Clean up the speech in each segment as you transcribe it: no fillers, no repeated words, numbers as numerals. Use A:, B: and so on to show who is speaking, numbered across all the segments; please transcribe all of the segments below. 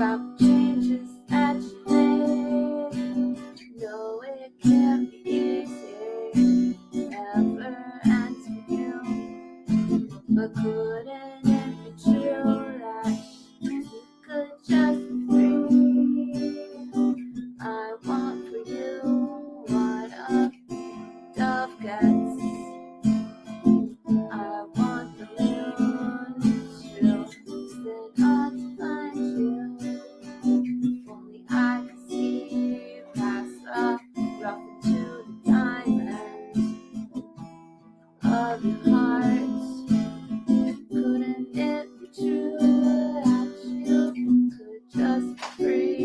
A: about the changes that you made. No, it can't be easy, never ends for you. But couldn't it be true that you could just be free? I want for you what a dove gets. I want the moon to sit on to find you. If only I could see past the rough into the diamond of your heart. Couldn't it be true that you could just be free?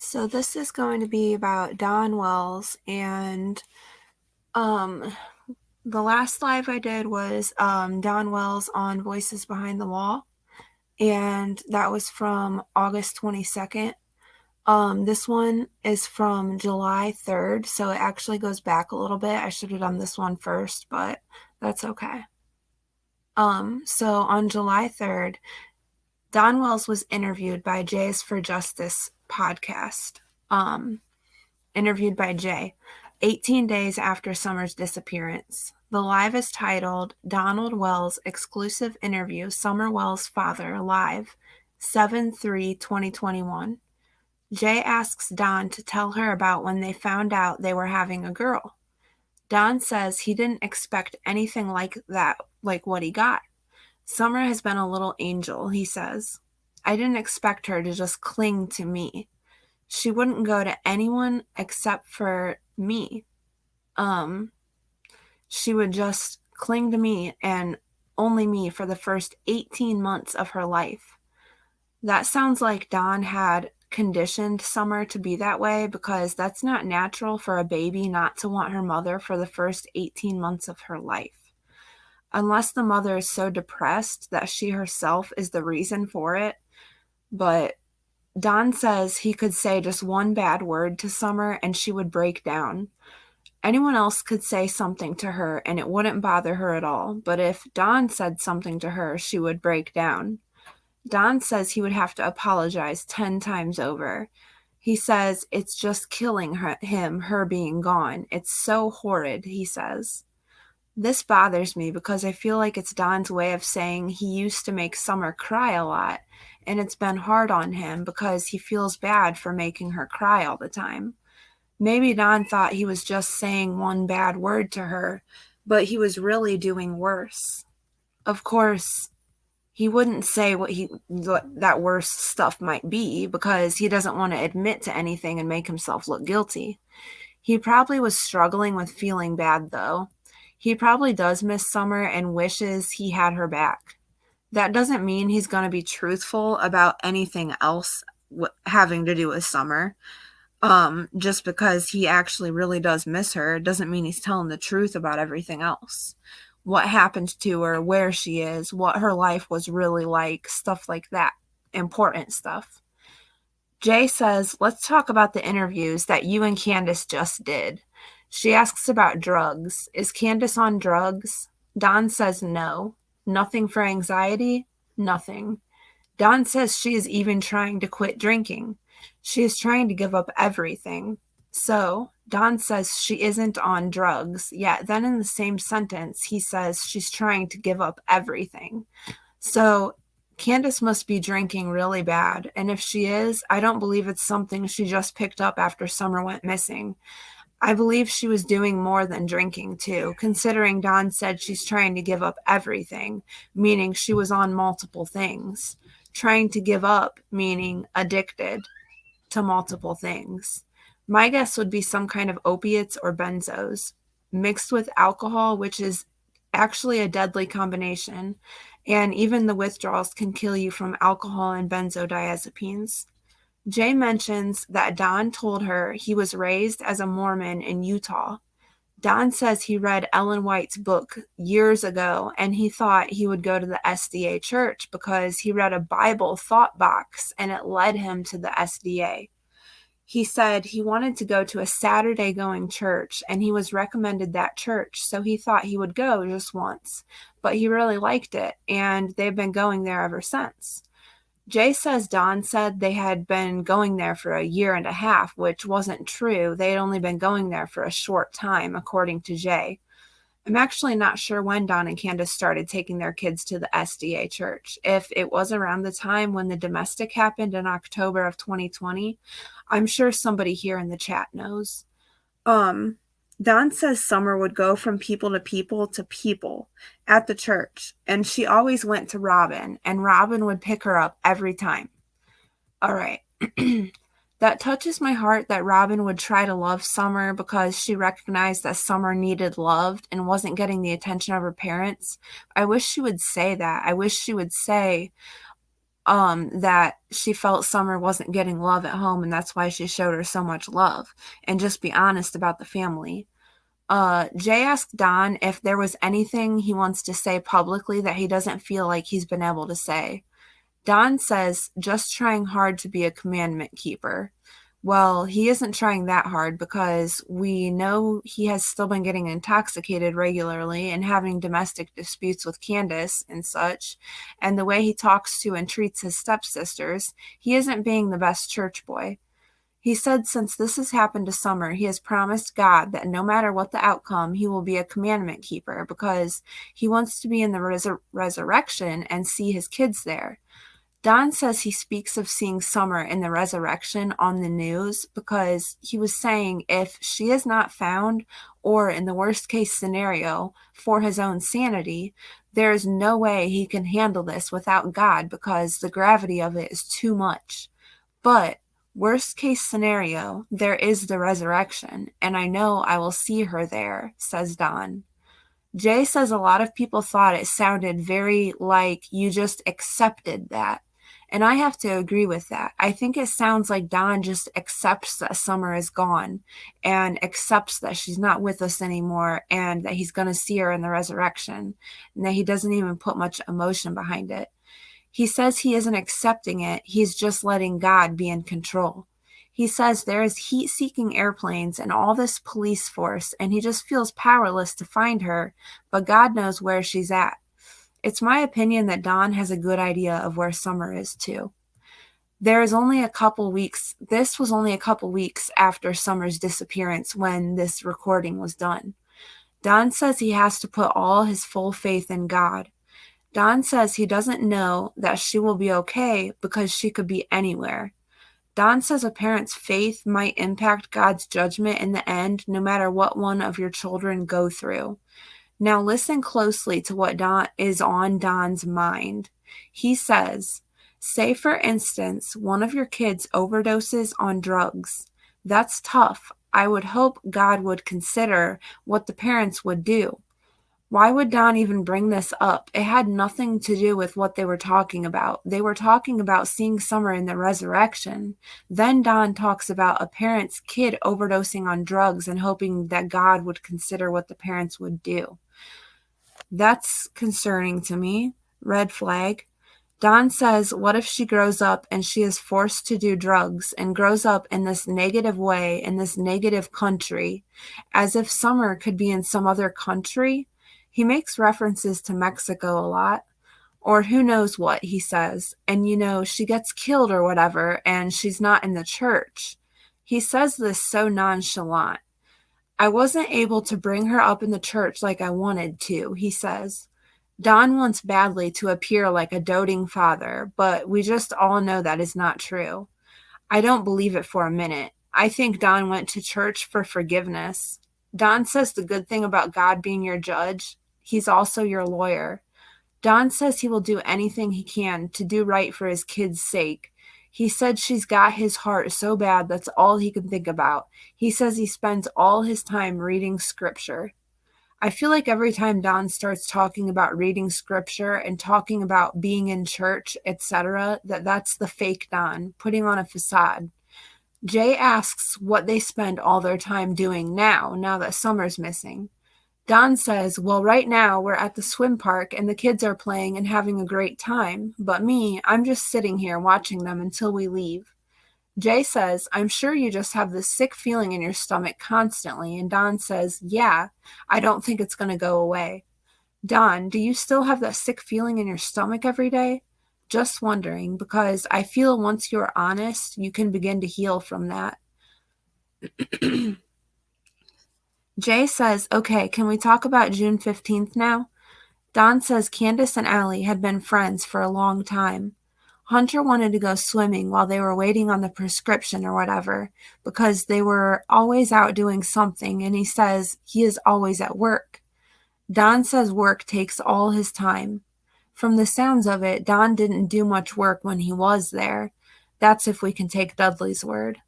A: So this is going to be about Dawn Wells, and the last live I did was Dawn Wells on Voices Behind the Wall, and that was from August 22nd. This one is from July 3rd, so it actually goes back a little bit. I should have done this one first, but that's okay. So on July 3rd, Dawn Wells was interviewed by J4J podcast. Interviewed by Jay, 18 days after Summer's disappearance. The live is titled Donald Wells Exclusive Interview Summer Wells' Father Live, 7/3/2021. Jay asks Don to tell her about when they found out they were having a girl. Don says he didn't expect anything like that, like what he got. Summer has been a little angel, he says. I didn't expect her to just cling to me. She wouldn't go to anyone except for me. She would just cling to me and only me for the first 18 months of her life. That sounds like Don had conditioned Summer to be that way, because that's not natural for a baby not to want her mother for the first 18 months of her life. Unless the mother is so depressed that she herself is the reason for it. But Don says he could say just one bad word to Summer and she would break down. Anyone else could say something to her and it wouldn't bother her at all, but if Don said something to her, she would break down. Don says he would have to apologize 10 times over. He says it's just killing her being gone. It's so horrid, he says. This bothers me because I feel like it's Don's way of saying he used to make Summer cry a lot, and it's been hard on him because he feels bad for making her cry all the time. Maybe Don thought he was just saying one bad word to her, but he was really doing worse. Of course, he wouldn't say what that worse stuff might be because he doesn't want to admit to anything and make himself look guilty. He probably was struggling with feeling bad, though. He probably does miss Summer and wishes he had her back. That doesn't mean he's going to be truthful about anything else having to do with Summer. Just because he actually really does miss her doesn't mean he's telling the truth about everything else. What happened to her, where she is, what her life was really like, stuff like that. Important stuff. Jay says, let's talk about the interviews that you and Candace just did. She asks about drugs. Is Candace on drugs? Don says no. Nothing for anxiety? Nothing. Don says she is even trying to quit drinking. She is trying to give up everything. So, Don says she isn't on drugs, yet then in the same sentence, he says she's trying to give up everything. So, Candace must be drinking really bad, and if she is, I don't believe it's something she just picked up after Summer went missing. I believe she was doing more than drinking, too, considering Don said she's trying to give up everything, meaning she was on multiple things. Trying to give up, meaning addicted to multiple things. My guess would be some kind of opiates or benzos mixed with alcohol, which is actually a deadly combination. And even the withdrawals can kill you from alcohol and benzodiazepines. Jay mentions that Don told her he was raised as a Mormon in Utah. Don says he read Ellen White's book years ago and he thought he would go to the SDA church because he read a Bible thought box and it led him to the SDA. He said he wanted to go to a Saturday going church and he was recommended that church, so he thought he would go just once. But he really liked it and they've been going there ever since. Jay says Don said they had been going there for a year and a half, which wasn't true. They had only been going there for a short time, according to Jay. I'm actually not sure when Don and Candace started taking their kids to the SDA church. If it was around the time when the domestic happened in October of 2020, I'm sure somebody here in the chat knows. Don says Summer would go from people to people at the church, and she always went to Robin, and Robin would pick her up every time. All right. That touches my heart that Robin would try to love Summer because she recognized that Summer needed loved and wasn't getting the attention of her parents. I wish she would say that. I wish she would say that she felt Summer wasn't getting love at home and that's why she showed her so much love, and just be honest about the family. Jay asked Don if there was anything he wants to say publicly that he doesn't feel like he's been able to say. Don says just trying hard to be a commandment keeper. Well, he isn't trying that hard because we know he has still been getting intoxicated regularly and having domestic disputes with Candace and such. And the way he talks to and treats his stepsisters, he isn't being the best church boy. He said since this has happened to Summer, he has promised God that no matter what the outcome, he will be a commandment keeper because he wants to be in the resurrection and see his kids there. Don says he speaks of seeing Summer in the resurrection on the news because he was saying if she is not found, or in the worst case scenario, for his own sanity, there is no way he can handle this without God because the gravity of it is too much. But worst case scenario, there is the resurrection, and I know I will see her there, says Don. Jay says a lot of people thought it sounded very like you just accepted that. And I have to agree with that. I think it sounds like Don just accepts that Summer is gone and accepts that she's not with us anymore and that he's going to see her in the resurrection and that he doesn't even put much emotion behind it. He says he isn't accepting it. He's just letting God be in control. He says there is heat-seeking airplanes and all this police force, and he just feels powerless to find her, but God knows where she's at. It's my opinion that Don has a good idea of where Summer is, too. This was only a couple weeks after Summer's disappearance when this recording was done. Don says he has to put all his full faith in God. Don says he doesn't know that she will be okay because she could be anywhere. Don says a parent's faith might impact God's judgment in the end, no matter what one of your children go through. Now listen closely to what is on Don's mind. He says, say for instance, one of your kids overdoses on drugs. That's tough. I would hope God would consider what the parents would do. Why would Don even bring this up? It had nothing to do with what they were talking about. They were talking about seeing Summer in the resurrection. Then Don talks about a parent's kid overdosing on drugs and hoping that God would consider what the parents would do. That's concerning to me. Red flag. Don says, what if she grows up and she is forced to do drugs and grows up in this negative way in this negative country, as if Summer could be in some other country? He makes references to Mexico a lot, or who knows what, he says. And, she gets killed or whatever, and she's not in the church. He says this so nonchalant. I wasn't able to bring her up in the church like I wanted to, he says. Don wants badly to appear like a doting father, but we just all know that is not true. I don't believe it for a minute. I think Don went to church for forgiveness. Don says the good thing about God being your judge, he's also your lawyer. Don says he will do anything he can to do right for his kids' sake. He said she's got his heart so bad that's all he can think about. He says he spends all his time reading scripture. I feel like every time Don starts talking about reading scripture and talking about being in church, etc., that's the fake Don, putting on a facade. Jay asks what they spend all their time doing now that summer's missing. Don says, well, right now we're at the swim park and the kids are playing and having a great time, but me, I'm just sitting here watching them until we leave. Jay says, I'm sure you just have this sick feeling in your stomach constantly, and Don says, yeah, I don't think it's going to go away. Don, do you still have that sick feeling in your stomach every day? Just wondering, because I feel once you're honest, you can begin to heal from that. Jay says, okay, can we talk about June 15th now? Don says Candace and Allie had been friends for a long time. Hunter wanted to go swimming while they were waiting on the prescription or whatever, because they were always out doing something, and he says he is always at work. Don says work takes all his time. From the sounds of it, Don didn't do much work when he was there. That's if we can take Dudley's word.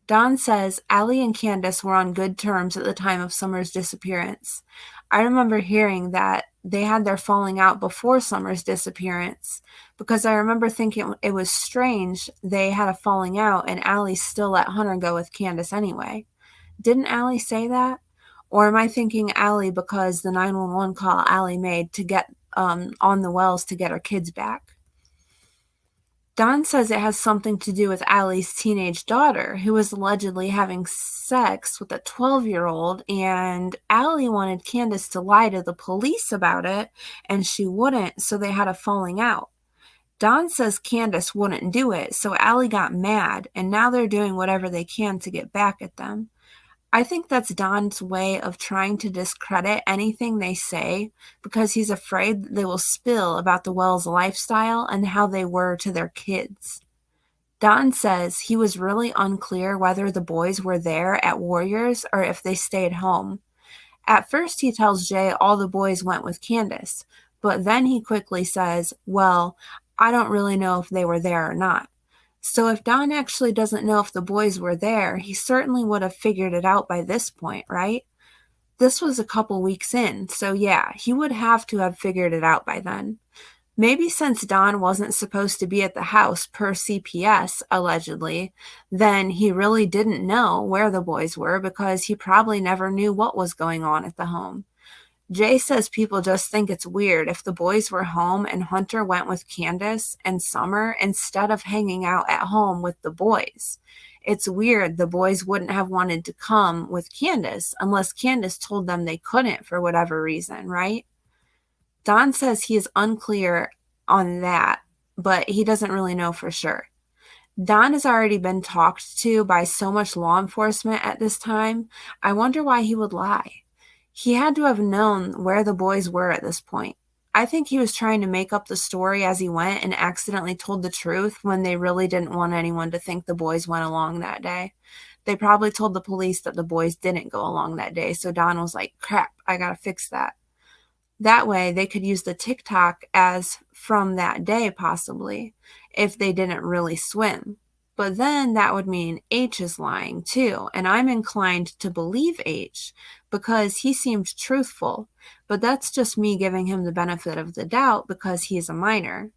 A: Don says Allie and Candace were on good terms at the time of Summer's disappearance. I remember hearing that they had their falling out before Summer's disappearance, because I remember thinking it was strange they had a falling out and Allie still let Hunter go with Candace anyway. Didn't Allie say that? Or am I thinking Allie because the 911 call Allie made to get on the wells to get her kids back? Don says it has something to do with Allie's teenage daughter, who was allegedly having sex with a 12-year-old, and Allie wanted Candace to lie to the police about it, and she wouldn't, so they had a falling out. Don says Candace wouldn't do it, so Allie got mad, and now they're doing whatever they can to get back at them. I think that's Don's way of trying to discredit anything they say because he's afraid that they will spill about the Wells lifestyle and how they were to their kids. Don says he was really unclear whether the boys were there at Warriors or if they stayed home. At first he tells Jay all the boys went with Candace, but then he quickly says, well, I don't really know if they were there or not. So if Don actually doesn't know if the boys were there, he certainly would have figured it out by this point, right? This was a couple weeks in, so yeah, he would have to have figured it out by then. Maybe since Don wasn't supposed to be at the house per CPS, allegedly, then he really didn't know where the boys were because he probably never knew what was going on at the home. Jay says people just think it's weird if the boys were home and Hunter went with Candace and Summer instead of hanging out at home with the boys. It's weird the boys wouldn't have wanted to come with Candace unless Candace told them they couldn't for whatever reason, right? Don says he is unclear on that, but he doesn't really know for sure. Don has already been talked to by so much law enforcement at this time. I wonder why he would lie. He had to have known where the boys were at this point. I think he was trying to make up the story as he went and accidentally told the truth when they really didn't want anyone to think the boys went along that day. They probably told the police that the boys didn't go along that day, so Don was like, crap, I gotta fix that. That way they could use the TikTok as from that day possibly, if they didn't really swim. But then that would mean H is lying too, and I'm inclined to believe H because he seemed truthful, but that's just me giving him the benefit of the doubt because he is a minor.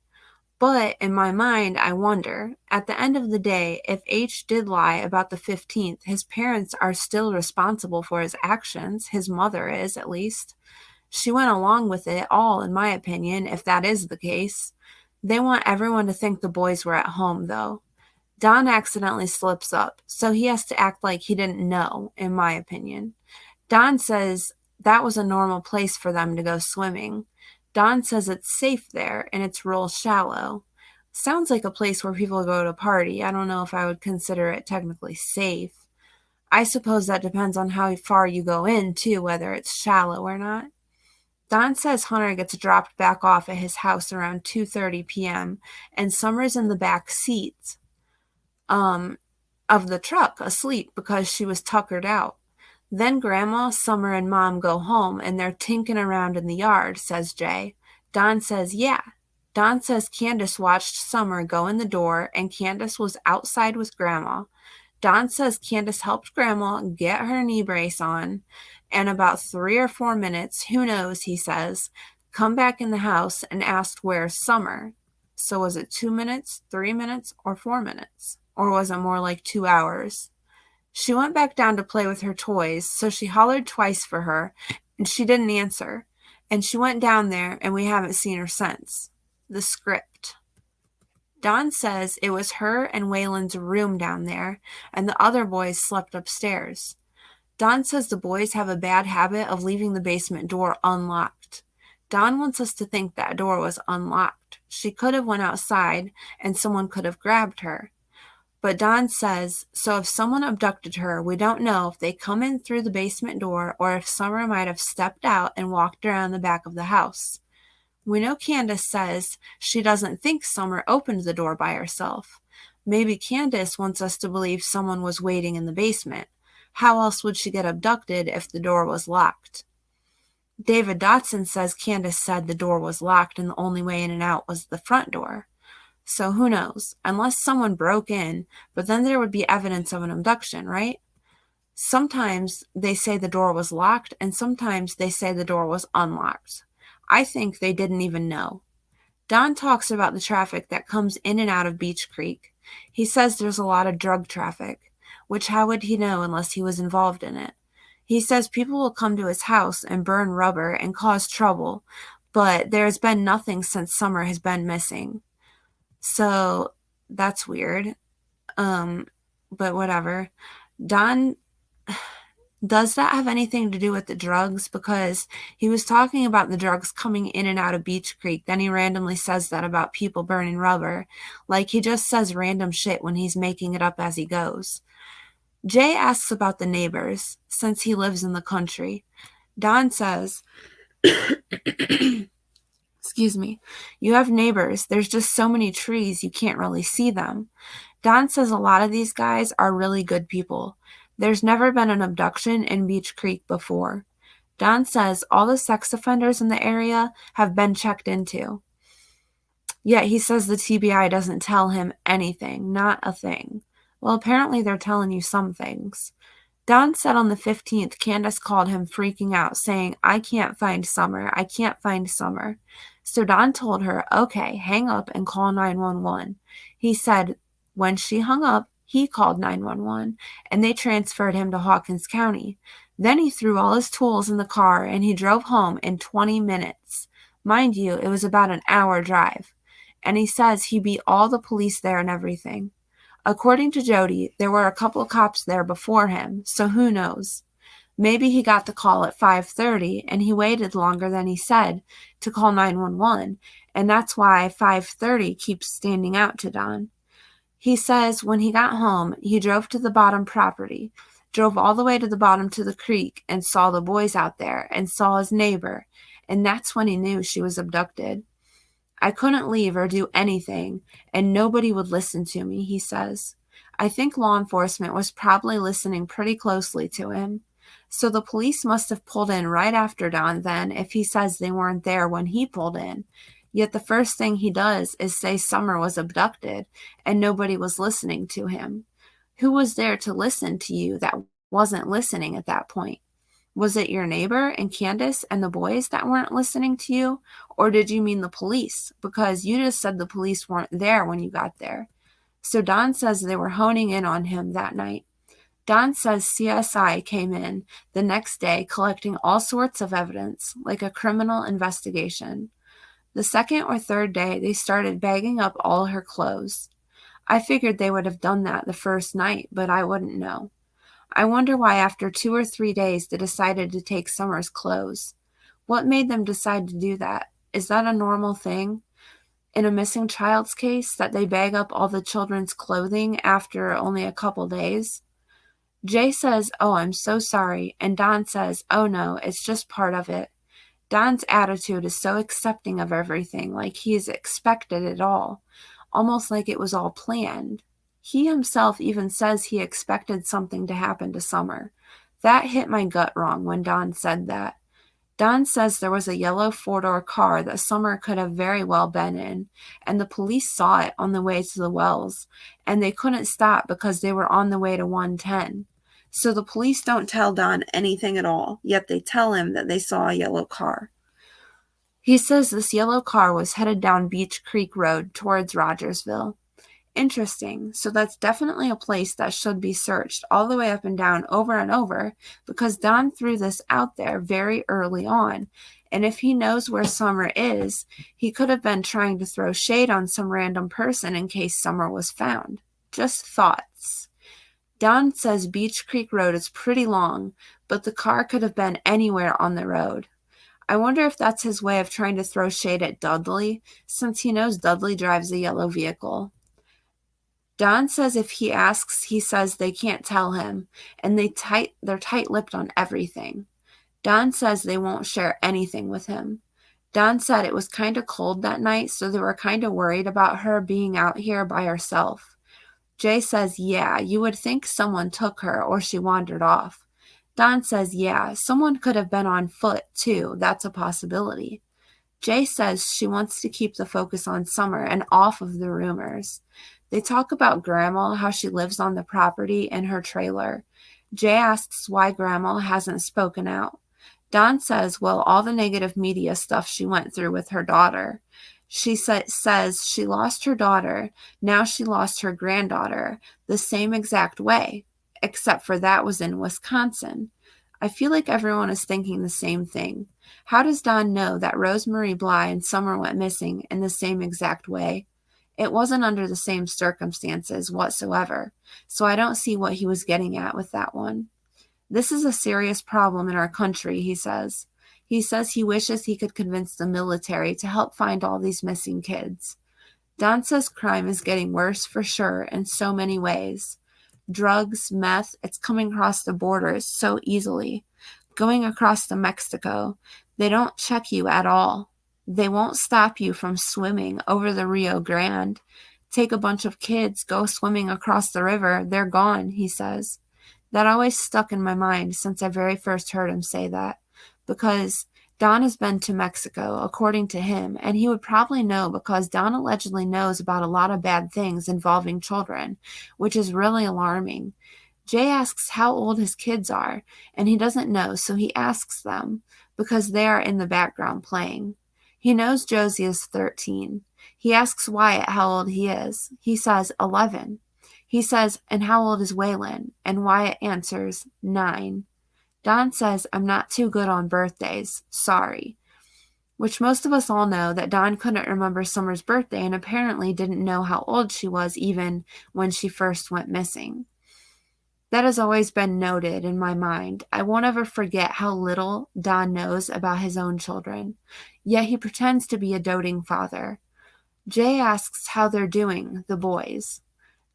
A: But in my mind, I wonder, at the end of the day, if H did lie about the 15th, his parents are still responsible for his actions, his mother is at least. She went along with it all, in my opinion, if that is the case. They want everyone to think the boys were at home, though. Don accidentally slips up, so he has to act like he didn't know, in my opinion. Don says that was a normal place for them to go swimming. Don says it's safe there, and it's real shallow. Sounds like a place where people go to party. I don't know if I would consider it technically safe. I suppose that depends on how far you go in, too, whether it's shallow or not. Don says Hunter gets dropped back off at his house around 2:30 p.m., and Summer's in the back seat of the truck asleep because she was tuckered out. Then Grandma, Summer, and Mom go home, and they're tinking around in the yard, says Jay. Don says, yeah. Don says Candace watched Summer go in the door and Candace was outside with Grandma. Don says Candace helped Grandma get her knee brace on, and about 3 or 4 minutes, who knows, he says, come back in the house and asked where's Summer. So was it 2 minutes, 3 minutes, or 4 minutes? Or was it more like 2 hours? She went back down to play with her toys, so she hollered twice for her, and she didn't answer. And she went down there, and we haven't seen her since. The script. Don says it was her and Waylon's room down there, and the other boys slept upstairs. Don says the boys have a bad habit of leaving the basement door unlocked. Don wants us to think that door was unlocked. She could have went outside, and someone could have grabbed her. But Don says, so if someone abducted her, we don't know if they come in through the basement door or if Summer might have stepped out and walked around the back of the house. We know Candace says she doesn't think Summer opened the door by herself. Maybe Candace wants us to believe someone was waiting in the basement. How else would she get abducted if the door was locked? David Dotson says Candace said the door was locked and the only way in and out was the front door. So who knows? Unless someone broke in, but then there would be evidence of an abduction, right? Sometimes they say the door was locked, and sometimes they say the door was unlocked. I think they didn't even know. Don talks about the traffic that comes in and out of Beach Creek. He says there's a lot of drug traffic, which how would he know unless he was involved in it? He says people will come to his house and burn rubber and cause trouble, but there has been nothing since Summer has been missing. So that's weird. But whatever. Don, does that have anything to do with the drugs? Because he was talking about the drugs coming in and out of Beach Creek. Then he randomly says that about people burning rubber. Like he just says random shit when he's making it up as he goes. Jay asks about the neighbors, since he lives in the country. Don says, excuse me, you have neighbors. There's just so many trees you can't really see them. Don says a lot of these guys are really good people. There's never been an abduction in Beach Creek before. Don says all the sex offenders in the area have been checked into. Yet he says the TBI doesn't tell him anything, not a thing. Well, apparently they're telling you some things. Don said on the 15th, Candace called him freaking out, saying, I can't find Summer. I can't find Summer. So Don told her, okay, hang up and call 911. He said when she hung up, he called 911, and they transferred him to Hawkins County. Then he threw all his tools in the car, and he drove home in 20 minutes. Mind you, it was about an hour drive. And he says he beat all the police there and everything. According to Jody, there were a couple cops there before him, so who knows? Maybe he got the call at 5:30 and he waited longer than he said to call 911, and that's why 5:30 keeps standing out to Don. He says when he got home, he drove to the bottom property, drove all the way to the bottom to the creek and saw the boys out there and saw his neighbor, and that's when he knew she was abducted. I couldn't leave or do anything, and nobody would listen to me, he says. I think law enforcement was probably listening pretty closely to him. So the police must have pulled in right after Don then if he says they weren't there when he pulled in. Yet the first thing he does is say Summer was abducted and nobody was listening to him. Who was there to listen to you that wasn't listening at that point? Was it your neighbor and Candace and the boys that weren't listening to you? Or did you mean the police? Because you just said the police weren't there when you got there. So Don says they were honing in on him that night. Don says CSI came in the next day collecting all sorts of evidence, like a criminal investigation. The second or third day, they started bagging up all her clothes. I figured they would have done that the first night, but I wouldn't know. I wonder why after 2 or 3 days they decided to take Summer's clothes. What made them decide to do that? Is that a normal thing in a missing child's case, that they bag up all the children's clothing after only a couple days? Jay says, oh, I'm so sorry, and Don says, oh no, it's just part of it. Don's attitude is so accepting of everything, like he has expected it all, almost like it was all planned. He himself even says he expected something to happen to Summer. That hit my gut wrong when Don said that. Don says there was a yellow four-door car that Summer could have very well been in, and the police saw it on the way to the wells, and they couldn't stop because they were on the way to 110. So the police don't tell Don anything at all, yet they tell him that they saw a yellow car. He says this yellow car was headed down Beach Creek Road towards Rogersville. Interesting. So that's definitely a place that should be searched all the way up and down over and over, because Don threw this out there very early on. And if he knows where Summer is, he could have been trying to throw shade on some random person in case Summer was found. Just thoughts. Don says Beach Creek Road is pretty long, but the car could have been anywhere on the road. I wonder if that's his way of trying to throw shade at Dudley, since he knows Dudley drives a yellow vehicle. Don says if he asks, he says they can't tell him, and they're tight-lipped on everything. Don says they won't share anything with him. Don said it was kind of cold that night, so they were kind of worried about her being out here by herself. Jay says, yeah, you would think someone took her or she wandered off. Don says, yeah, someone could have been on foot, too. That's a possibility. Jay says she wants to keep the focus on Summer and off of the rumors. They talk about Grandma, how she lives on the property in her trailer. Jay asks why Grandma hasn't spoken out. Don says, well, all the negative media stuff she went through with her daughter. She says she lost her daughter, now she lost her granddaughter, the same exact way, except for that was in Wisconsin. I feel like everyone is thinking the same thing. How does Don know that Rosemary Bly and Summer went missing in the same exact way? It wasn't under the same circumstances whatsoever, so I don't see what he was getting at with that one. This is a serious problem in our country, he says. He says he wishes he could convince the military to help find all these missing kids. Don says crime is getting worse for sure in so many ways. Drugs, meth, it's coming across the borders so easily. Going across to Mexico, they don't check you at all. They won't stop you from swimming over the Rio Grande. Take a bunch of kids, go swimming across the river, they're gone, he says. That always stuck in my mind since I very first heard him say that, because Don has been to Mexico, according to him, and he would probably know because Don allegedly knows about a lot of bad things involving children, which is really alarming. Jay asks how old his kids are, and he doesn't know, so he asks them because they are in the background playing. He knows Josie is 13. He asks Wyatt how old he is. He says 11. He says, and how old is Waylon? And Wyatt answers 9. Don says, I'm not too good on birthdays. Sorry. Which most of us all know that Don couldn't remember Summer's birthday and apparently didn't know how old she was even when she first went missing. That has always been noted in my mind. I won't ever forget how little Don knows about his own children, yet he pretends to be a doting father. Jay asks how they're doing, the boys.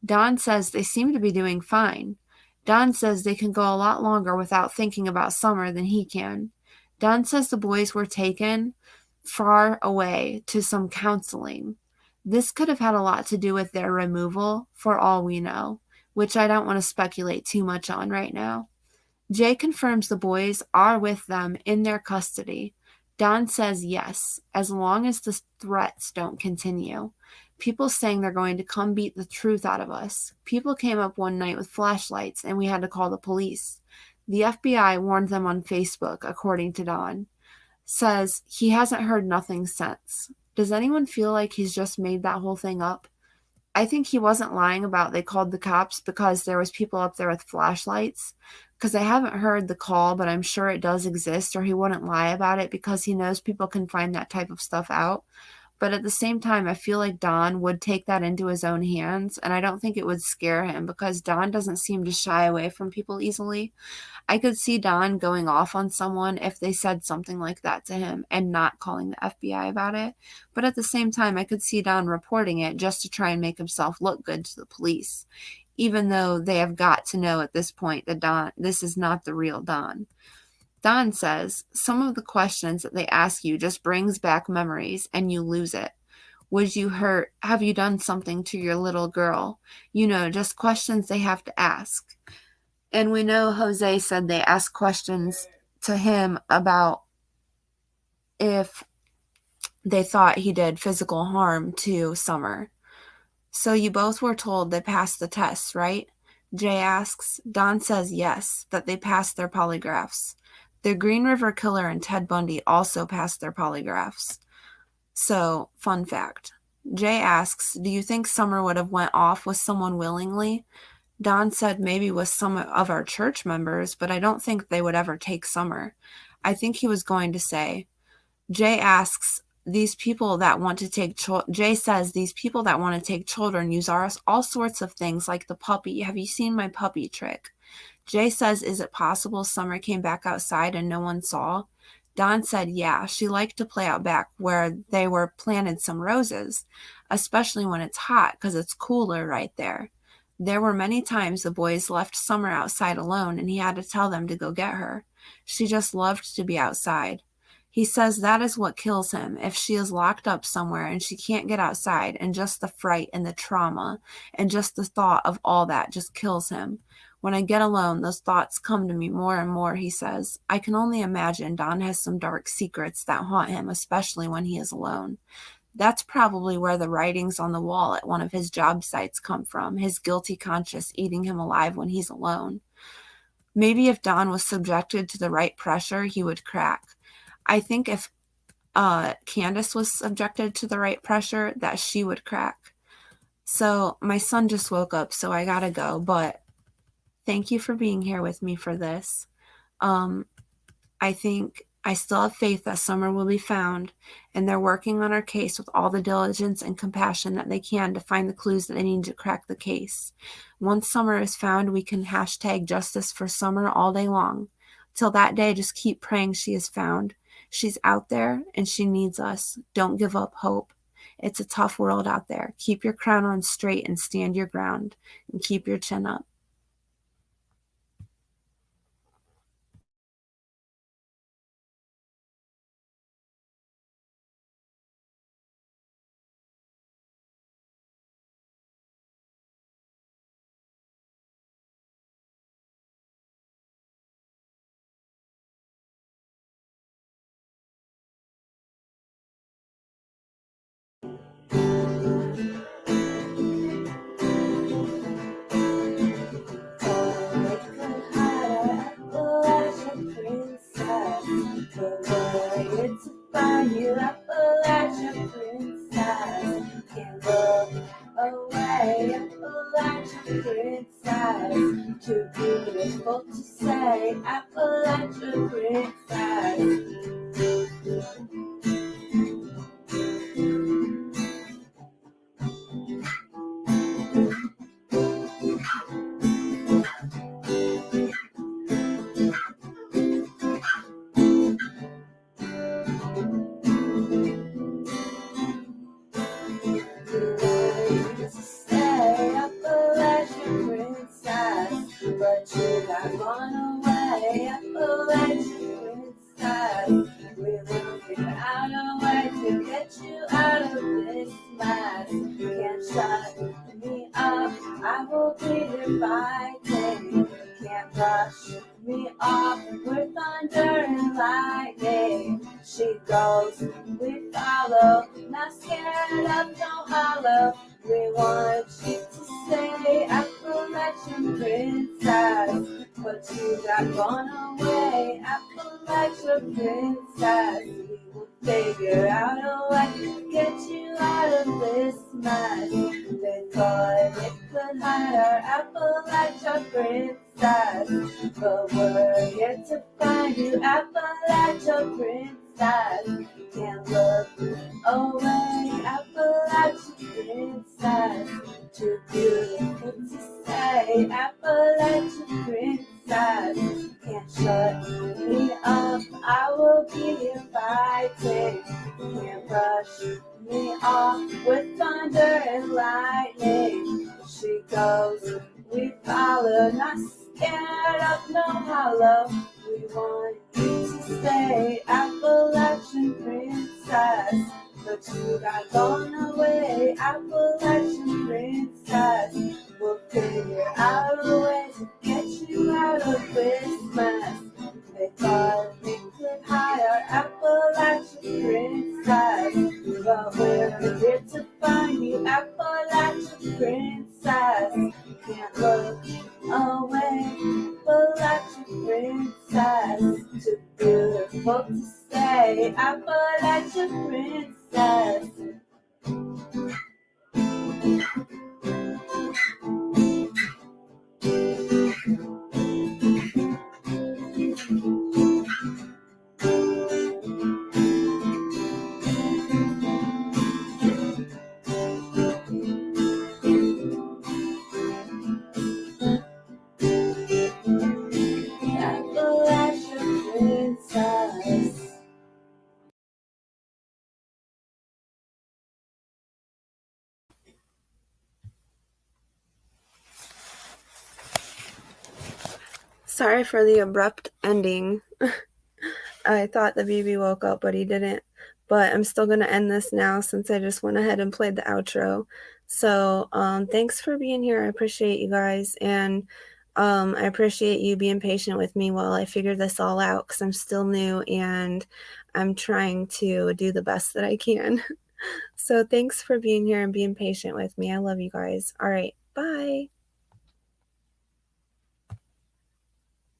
A: Don says they seem to be doing fine. Don says they can go a lot longer without thinking about Summer than he can. Don says the boys were taken far away to some counseling. This could have had a lot to do with their removal, for all we know, which I don't want to speculate too much on right now. Jay confirms the boys are with them in their custody. Don says yes, as long as the threats don't continue. People saying they're going to come beat the truth out of us. People came up one night with flashlights and we had to call the police. The FBI warned them on Facebook, according to Don. Says he hasn't heard nothing since. Does anyone feel like he's just made that whole thing up? I think he wasn't lying about they called the cops because there was people up there with flashlights. Because I haven't heard the call, but I'm sure it does exist, or he wouldn't lie about it because he knows people can find that type of stuff out. But at the same time, I feel like Don would take that into his own hands, and I don't think it would scare him because Don doesn't seem to shy away from people easily. I could see Don going off on someone if they said something like that to him and not calling the FBI about it. But at the same time, I could see Don reporting it just to try and make himself look good to the police, even though they have got to know at this point that this is not the real Don. Don says, some of the questions that they ask you just brings back memories and you lose it. Would you hurt? Have you done something to your little girl? Just questions they have to ask. And we know Jose said they asked questions to him about if they thought he did physical harm to Summer. So you both were told they passed the test, right? Jay asks. Don says yes, that they passed their polygraphs. The Green River Killer and Ted Bundy also passed their polygraphs. So, fun fact. Jay asks, do you think Summer would have went off with someone willingly? Don said maybe with some of our church members, but I don't think they would ever take Summer. I think he was going to say. Jay asks, these people that want to take Jay says these people that want to take children use all sorts of things like the puppy. Have you seen my puppy trick? Jay says, is it possible Summer came back outside and no one saw? Don said, yeah, she liked to play out back where they were planted some roses, especially when it's hot because it's cooler right there. There were many times the boys left Summer outside alone and he had to tell them to go get her. She just loved to be outside. He says that is what kills him, if she is locked up somewhere and she can't get outside, and just the fright and the trauma and just the thought of all that just kills him. When I get alone, those thoughts come to me more and more, he says. I can only imagine Don has some dark secrets that haunt him, especially when he is alone. That's probably where the writings on the wall at one of his job sites come from, his guilty conscience eating him alive when he's alone. Maybe if Don was subjected to the right pressure, he would crack. I think if Candace was subjected to the right pressure, that she would crack. So my son just woke up, so I gotta go, but thank you for being here with me for this. I think I still have faith that Summer will be found, and they're working on our case with all the diligence and compassion that they can to find the clues that they need to crack the case. Once Summer is found, we can hashtag justice for Summer all day long. Till that day, just keep praying she is found. She's out there, and she needs us. Don't give up hope. It's a tough world out there. Keep your crown on straight and stand your ground, and keep your chin up. Too beautiful to say, Appalachian princess. But you got gone away, Appalachian princess. We will figure out a way to get you out of this mess. Can't shut me up, I will be here fighting. Can't brush me off, we're thunder and lightning. She goes, we follow, not scared of no hollow. We want you to stay, Appalachian princess. But you got gone away, Appalachian princess. We will figure out a way to get you out of this mess. They thought they could hide our Appalachian princess, but we're here to find you, Appalachian princess. Can't look away, Appalachian princess. Too beautiful to say, Appalachian princess. Can't shut me up, I will be here fighting. Can't brush me off with thunder and lightning. She goes, we follow, not scared of no hollow. We want you to stay, Appalachian princess. But you got gone away, Appalachian princess. We'll figure out a way to get you out of this mess. They thought they could hide our Appalachian I'm here to find you, Appalachian princess. You can't look away, Appalachian princess. Too beautiful to stay, Appalachian princess. Appalachian princess. Sorry for the abrupt ending. I thought the baby woke up, but he didn't. But I'm still going to end this now since I just went ahead and played the outro. So thanks for being here. I appreciate you guys. And I appreciate you being patient with me while I figure this all out because I'm still new and I'm trying to do the best that I can. So thanks for being here and being patient with me. I love you guys. All right. Bye.